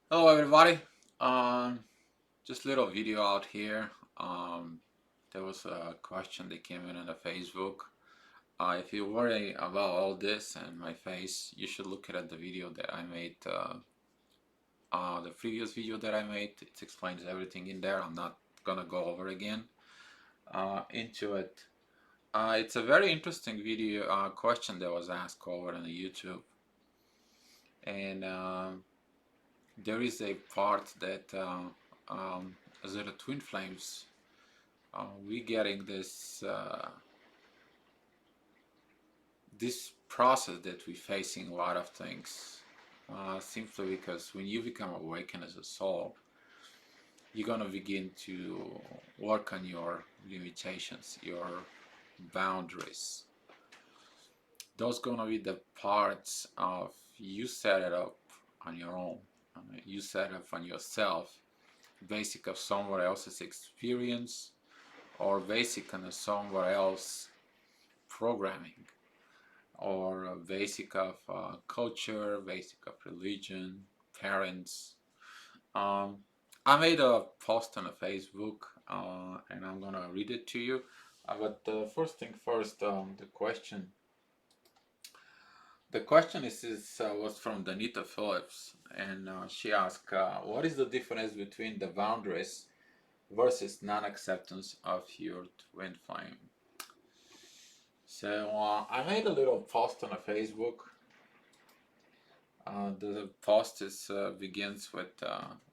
Hello everybody. Um, just a little video out here. Um, there was a question that came in on the Facebook. If you worry about all this and my face, you should look at the video that I made. The previous video that I made. It explains everything in there. I'm not gonna go over again into it. It's a very interesting video question that was asked over on YouTube, and there is a part that as the twin flames we getting this process that we facing a lot of things simply because when you become awakened as a soul, you're gonna begin to work on your limitations, your boundaries. Those gonna be the parts of you set it up on your own. You set it up on yourself, basic of somewhere else's experience or basic on somewhere else programming or basic of culture, basic of religion, parents. Um, I made a post on a Facebook and I'm gonna read it to you. But first thing first, the question was from Danita Phillips, and she asked, "What is the difference between the boundaries versus non-acceptance of your twin flame?" So I made a little post on a Facebook. The post begins with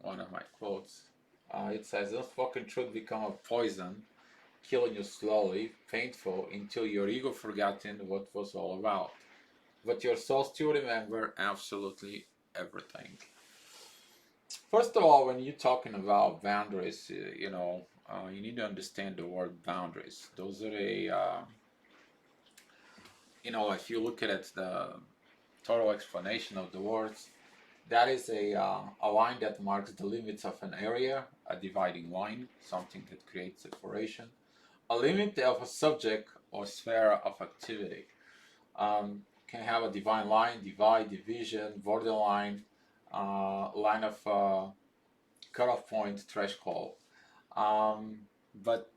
one of my quotes. It says, "Unspoken truth become a poison, killing you slowly, painful, until your ego forgotten what was all about. But your soul still remember absolutely everything." First of all, when you're talking about boundaries, you need to understand the word boundaries. Those are if you look at it, the total explanation of the words, that is a line that marks the limits of an area, a dividing line, something that creates separation, a limit of a subject or sphere of activity. Can have a divine line, divide, division, borderline, line of cutoff point, threshold. But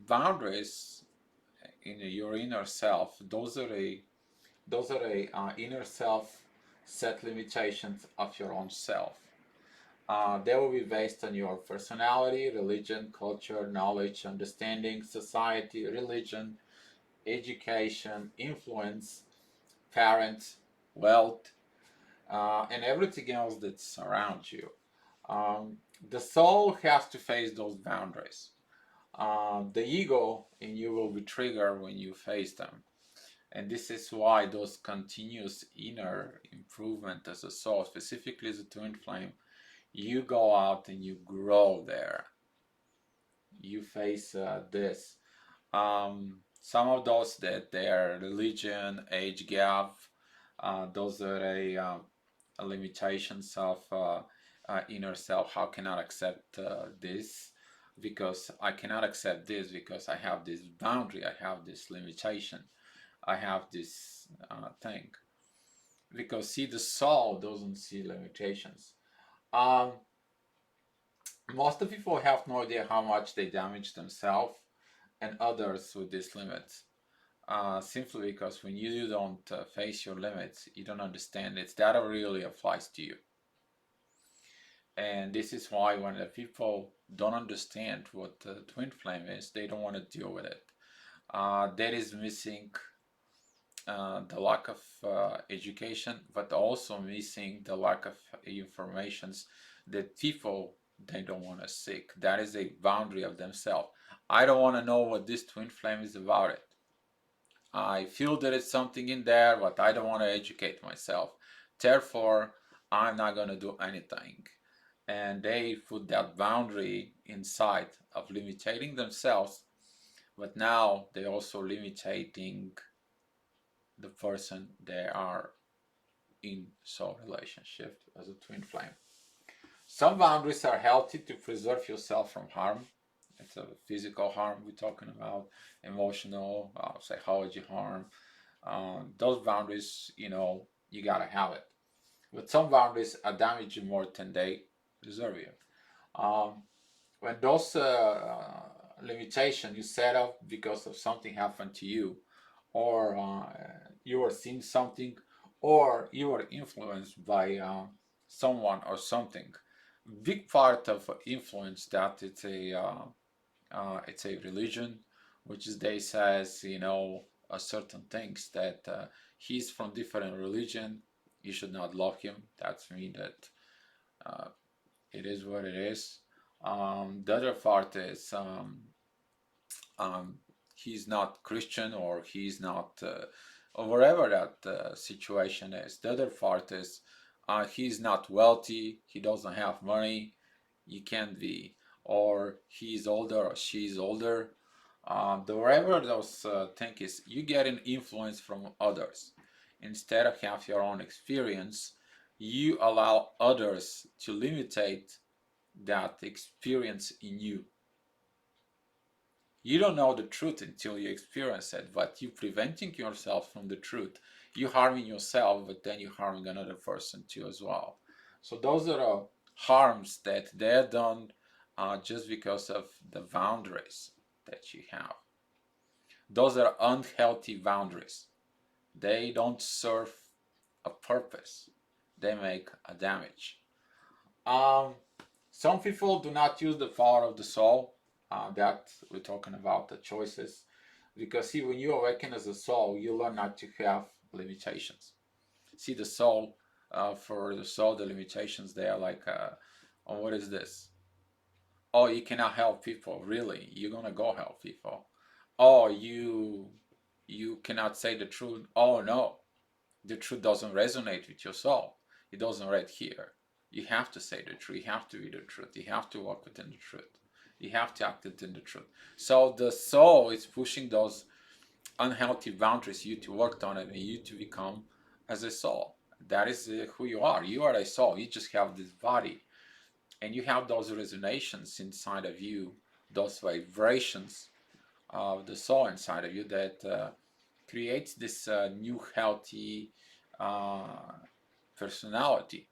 boundaries in your inner self, those are a inner self set limitations of your own self. They will be based on your personality, religion, culture, knowledge, understanding, society, religion, education, influence, parents, wealth, and everything else that surrounds you. Um, the soul has to face those boundaries. The ego in you will be triggered when you face them. And this is why those continuous inner improvement as a soul, specifically as a twin flame, you go out and you grow there. You face this. Some of those that their religion, age gap, those are a limitations of inner self. How can I accept this? Because I cannot accept this because I have this boundary, I have this limitation, I have this thing. Because see, the soul doesn't see limitations. Um, Most of people have no idea how much they damage themselves and others with these limits. Simply because when you don't face your limits, you don't understand it. That really applies to you. And this is why when the people don't understand what the twin flame is, they don't want to deal with it. That is missing the lack of education, but also missing the lack of informations that people they don't want to seek. That is a boundary of themselves. I don't want to know what this twin flame is about it. I feel there is something in there, but I don't want to educate myself. Therefore, I'm not going to do anything. And they put that boundary inside of limiting themselves, but now they're also limiting the person they are in soul relationship as a twin flame. Some boundaries are healthy to preserve yourself from harm. It's a physical harm we're talking about, emotional, psychology harm. Those boundaries, you gotta have it. But some boundaries are damaging more than they Reserve you. When those limitations you set up because of something happened to you, or you were seeing something, or you were influenced by someone or something. Big part of influence that it's a religion, which is they says certain things that he's from different religion, you should not love him. That's mean that uh, it is what it is. The other part is um, he's not Christian, or he's not, or whatever that situation is. The other part is he's not wealthy, he doesn't have money, you can't be, or he's older or she's older. Wherever those things is, you get an influence from others. Instead of have your own experience, you allow others to limitate that experience in you. You don't know the truth until you experience it, but you preventing yourself from the truth. You harming yourself, but then you harming another person too as well. So those are harms that they're done just because of the boundaries that you have. Those are unhealthy boundaries. They don't serve a purpose. They make a damage. Some people do not use the power of the soul. That we're talking about the choices, because see, when you awaken as a soul, you learn not to have limitations. See, the soul, for the soul, the limitations they are like, oh, what is this? Oh, you cannot help people. Really, you're gonna go help people. Oh, you cannot say the truth. Oh no, the truth doesn't resonate with your soul. It doesn't right here. You have to say the truth. You have to be the truth. You have to walk within the truth. You have to act within the truth. So the soul is pushing those unhealthy boundaries, you to work on it, and you to become as a soul. That is who you are. You are a soul. You just have this body, and you have those resonations inside of you, those vibrations of the soul inside of you that creates this new healthy personality.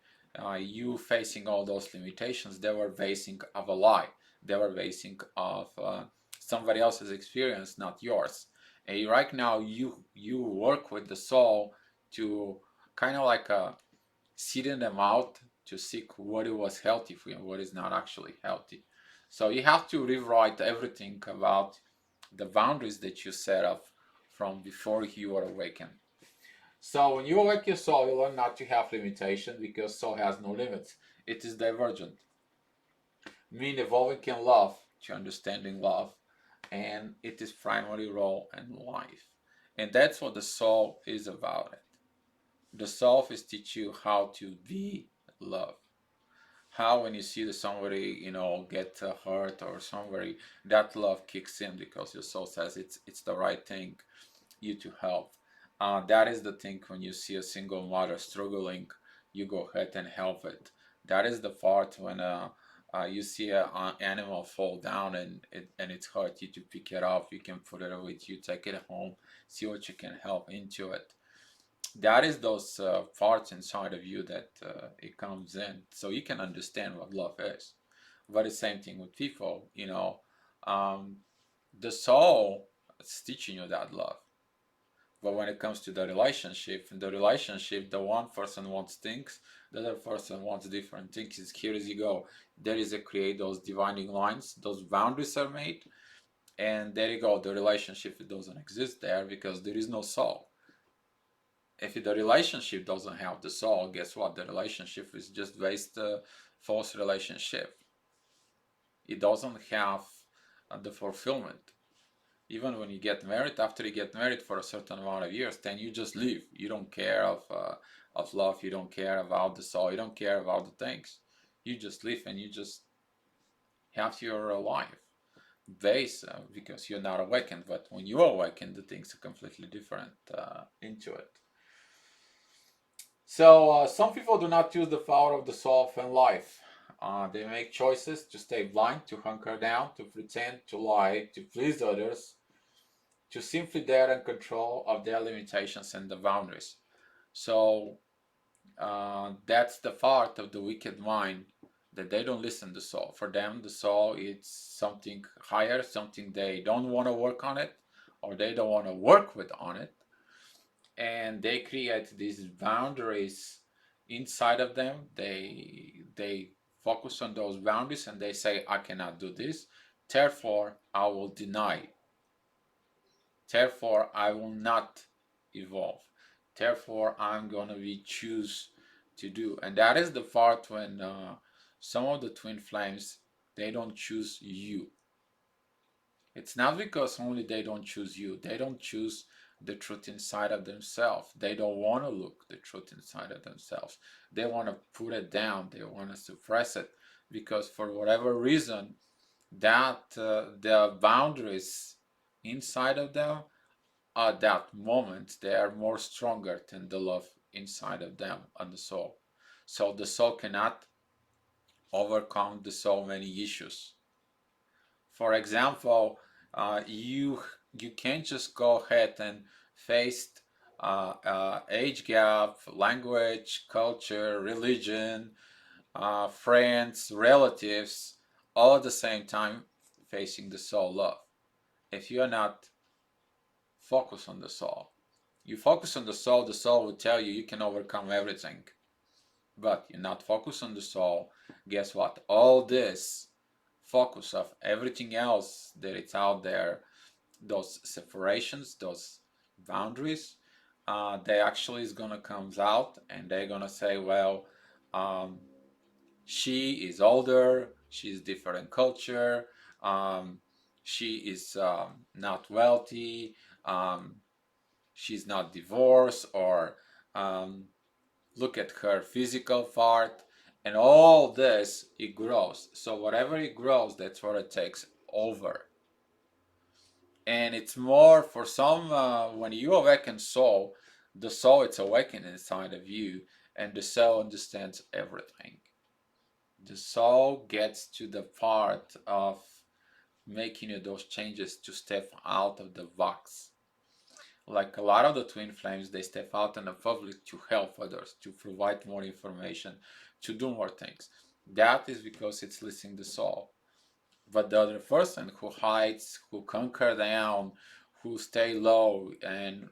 You facing all those limitations, they were basing of a lie. They were basing of somebody else's experience, not yours. And right now, you work with the soul to kind of like seeding them out to seek what it was healthy for you and what is not actually healthy. So you have to rewrite everything about the boundaries that you set up from before you were awakened. So when you awake your soul, you learn not to have limitation, because soul has no limits. It is divergent. Mean evolving in love to understanding love, and it is primary role in life. And that's what the soul is about it. The soul is teach you how to be love. How when you see somebody get hurt or somebody, that love kicks in because your soul says it's the right thing you to help. That is the thing when you see a single mother struggling, you go ahead and help it. That is the part when you see an animal fall down and it's hurt, you to pick it up, you can put it with you, take it home, see what you can help into it. That is those parts inside of you that it comes in, so you can understand what love is. But the same thing with people, the soul is teaching you that love. But when it comes to the relationship, the one person wants things, the other person wants different things. It's here as you go. There is a create those dividing lines, those boundaries are made, and there you go. The relationship, it doesn't exist there because there is no soul. If the relationship doesn't have the soul, guess what? The relationship is just based false relationship. It doesn't have the fulfillment. Even when you get married, after you get married for a certain amount of years, then you just leave. You don't care of love. You don't care about the soul. You don't care about the things. You just live and you just have your life base because you're not awakened. But when you awaken, the things are completely different into it. So some people do not use the power of the soul in life. They make choices to stay blind, to hunker down, to pretend, to lie, to please others, to simply dare and control of their limitations and the boundaries. So that's the part of the wicked mind that they don't listen to the soul. For them, the soul is something higher, something they don't want to work on it, or they don't want to work with on it, and they create these boundaries inside of them. They focus on those boundaries and they say, I cannot do this, therefore I will deny, therefore I will not evolve, therefore I'm going to be choose to do. And that is the part when some of the twin flames, they don't choose you. It's not because only they don't choose you, they don't choose the truth inside of themselves. They don't want to look the truth inside of themselves. They want to put it down, they want to suppress it, because for whatever reason, that the boundaries inside of them at that moment, they are more stronger than the love inside of them and the soul. So the soul cannot overcome the so many issues. For example, you can't just go ahead and face age gap, language, culture, religion, friends, relatives, all at the same time facing the soul love. If you are not focused on the soul, you focus on the soul will tell you you can overcome everything. But you're not focused on the soul, guess what? All this focus of everything else that it's out there, those separations, those boundaries, they actually is gonna comes out and they're gonna say, well, she is older, she's different culture, um, she is not wealthy, she's not divorced, or look at her physical part, and all this, it grows. So whatever it grows, that's what it takes over. And it's more for some, when you awaken soul, the soul it's awakened inside of you, and the soul understands everything. The soul gets to the part of making those changes to step out of the box. Like a lot of the twin flames, they step out in the public to help others, to provide more information, to do more things. That is because it's listening to the soul. But the other person who hides, who conquer down, who stay low and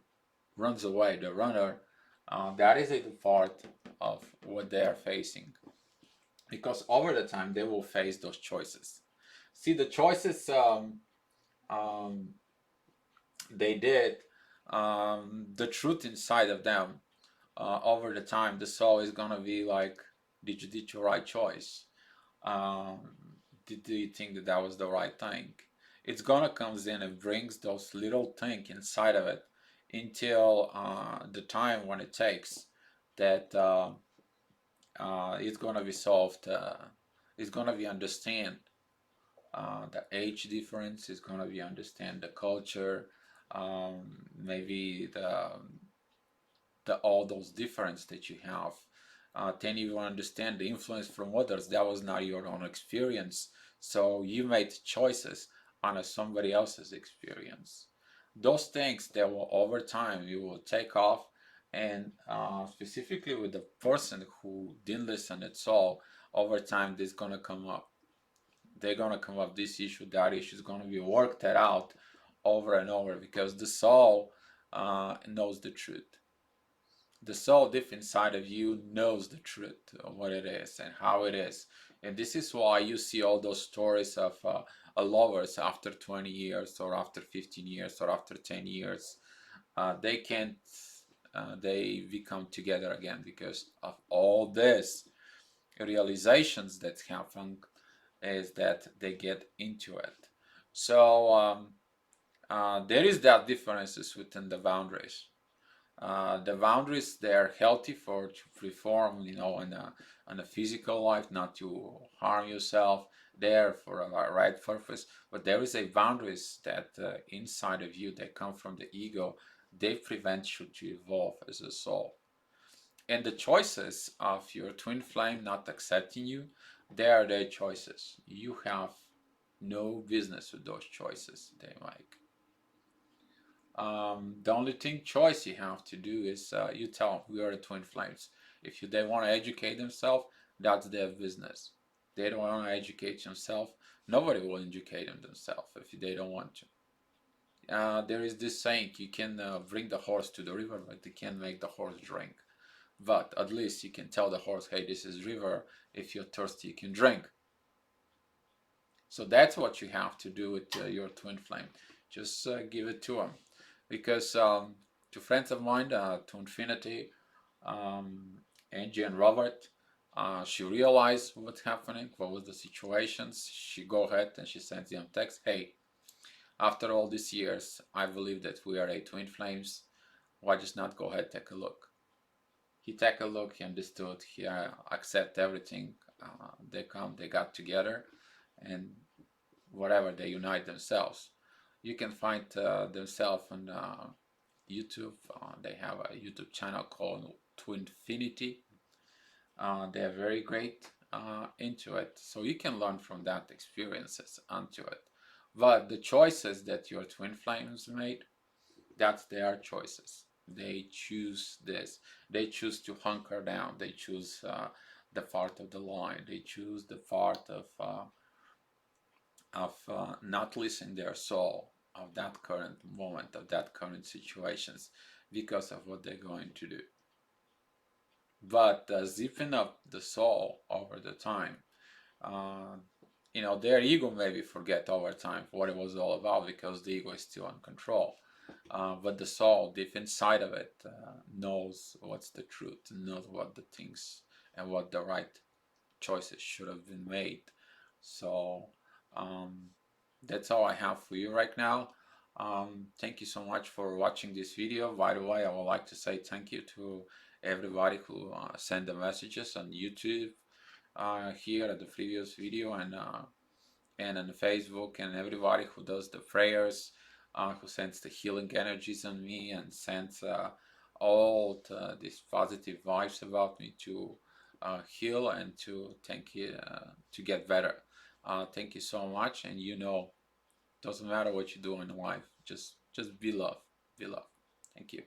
runs away, the runner, that is a part of what they are facing. Because over the time, they will face those choices. See, the choices they did, the truth inside of them, over the time, the soul is gonna be like, did you did your right choice? Do you think that that was the right thing? It's gonna comes in and brings those little things inside of it until the time when it takes that it's gonna be solved. It's gonna be understand the age difference. It's gonna be understand the culture, maybe the all those difference that you have. Then you understand the influence from others. That was not your own experience. So you made choices on somebody else's experience. Those things that will over time you will take off, and specifically with the person who didn't listen at all, over time this gonna come up. They're gonna come up this issue, that issue is gonna be worked out over and over, because the soul knows the truth. The soul deep inside of you knows the truth of what it is and how it is. And this is why you see all those stories of lovers after 20 years or after 15 years or after 10 years. They can't, they become together again because of all this realizations that happen, is that they get into it. So there is that differences within the boundaries. The boundaries, they're healthy for to perform, in a physical life, not to harm yourself. There for a right purpose, but there is a boundaries that inside of you that come from the ego. They prevent you to evolve as a soul. And the choices of your twin flame not accepting you, they are their choices. You have no business with those choices they make. The only choice you have to do is you tell them we are the twin flames. If they want to educate themselves, that's their business. They don't want to educate themselves. Nobody will educate them themselves if they don't want to. There is this saying, you can bring the horse to the river, but you can't make the horse drink. But at least you can tell the horse, hey, this is river. If you're thirsty, you can drink. So that's what you have to do with your twin flame. Just give it to them. Because to friends of mine, to Infinity, Angie and Robert, she realized what's happening, what was the situations. She go ahead and she sends them text, hey, after all these years, I believe that we are a twin flames. Why just not go ahead, take a look? He take a look, he understood, he accept everything. They come, they got together, and whatever, they unite themselves. You can find themselves on YouTube. They have a YouTube channel called Twinfinity. They are very great into it, so you can learn from that experiences onto it. But the choices that your twin flames made, that's their choices. They choose this. They choose to hunker down. They choose the part of the line. They choose the part of not listening their soul of that current moment, of that current situations, because of what they're going to do. But zipping up the soul over the time, their ego maybe forget over time what it was all about, because the ego is still in control. But the soul, deep inside of it, knows what's the truth, knows what the things and what the right choices should have been made. So that's all I have for you right now. Thank you so much for watching this video. By the way, I would like to say thank you to everybody who sent the messages on YouTube here at the previous video, and on Facebook, and everybody who does the prayers, who sends the healing energies on me and sends all these positive vibes about me to heal and to to get better. Thank you so much, and doesn't matter what you do in life, just be love. Be love. Thank you.